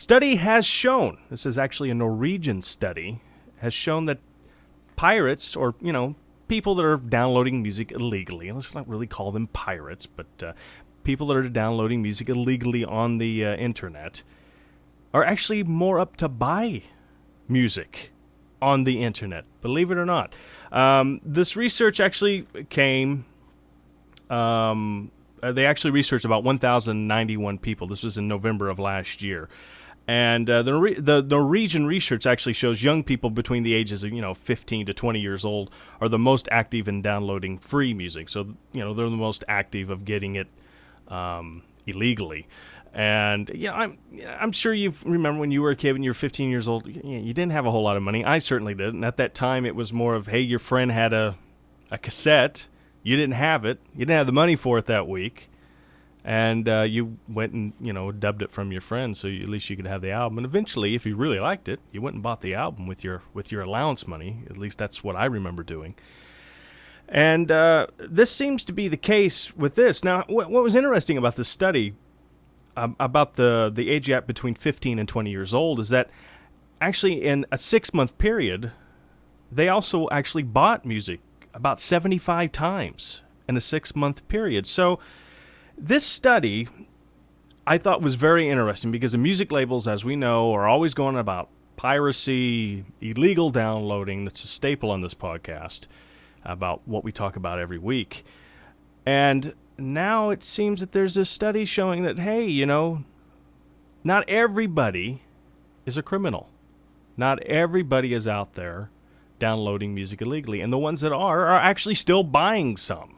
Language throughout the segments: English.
Study has shown, this is actually a Norwegian study, has shown that pirates, or, people that are downloading music illegally, let's not really call them pirates, but people that are downloading music illegally on the internet are actually more up to buy music on the internet, believe it or not. This research actually came, they actually researched about 1,091 people. This was in November of last year. And the Norwegian research actually shows young people between the ages of 15 to 20 years old are the most active in downloading free music. So they're the most active of getting it illegally. And I'm sure you remember when you were a kid, when you were 15 years old, you didn't have a whole lot of money. I certainly didn't. At that time, it was more of, hey, your friend had a cassette. You didn't have it. You didn't have the money for it that week. And you went and, dubbed it from your friend, so at least you could have the album. And eventually, if you really liked it, you went and bought the album with your allowance money. At least that's what I remember doing. And this seems to be the case with this. Now, what was interesting about this study, about the age gap between 15 and 20 years old, is that actually in a 6-month period, they also actually bought music about 75 times in a 6-month period. So this study, I thought, was very interesting because the music labels, as we know, are always going about piracy, illegal downloading. That's a staple on this podcast about what we talk about every week. And now it seems that there's a study showing that, hey, not everybody is a criminal. Not everybody is out there downloading music illegally. And the ones that are actually still buying some.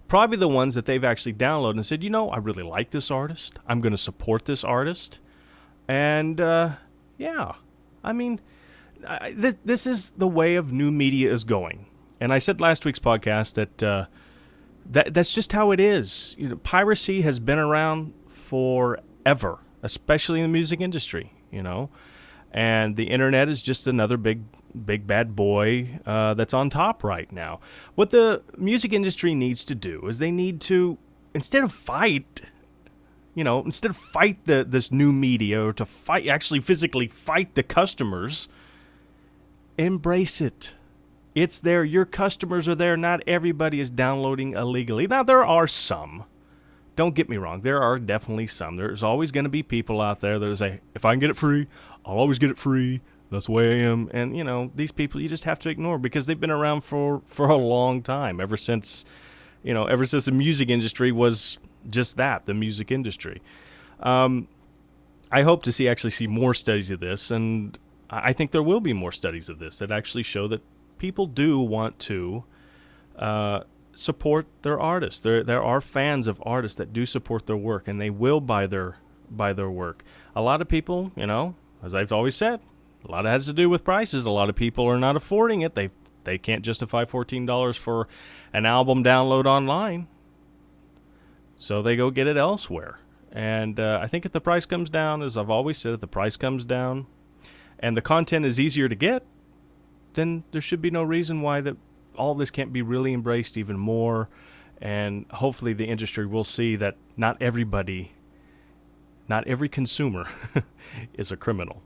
Probably the ones that they've actually downloaded and said, I really like this artist. I'm going to support this artist. And, this is the way of new media is going. And I said last week's podcast that that's just how it is. Piracy has been around forever, especially in the music industry, And the internet is just another big bad boy that's on top right now. What the music industry needs to do is they need to, instead of fight this new media, or to actually physically fight the customers, embrace it. It's there. Your customers are there. Not everybody is downloading illegally. Now, there are some. Don't get me wrong. There are definitely some. There's always going to be people out there that say, if I can get it free, I'll always get it free. That's the way I am. And, these people you just have to ignore because they've been around for a long time, ever since the music industry was just that, the music industry. I hope to actually see more studies of this, and I think there will be more studies of this that actually show that people do want to support their artists. There are fans of artists that do support their work, and they will buy their work. A lot of people, as I've always said, a lot of it has to do with prices. A lot of people are not affording it. They can't justify $14 for an album download online, so they go get it elsewhere. And I think if the price comes down, as I've always said, if the price comes down and the content is easier to get, then there should be no reason why that all this can't be really embraced even more. And hopefully the industry will see that not every consumer is a criminal.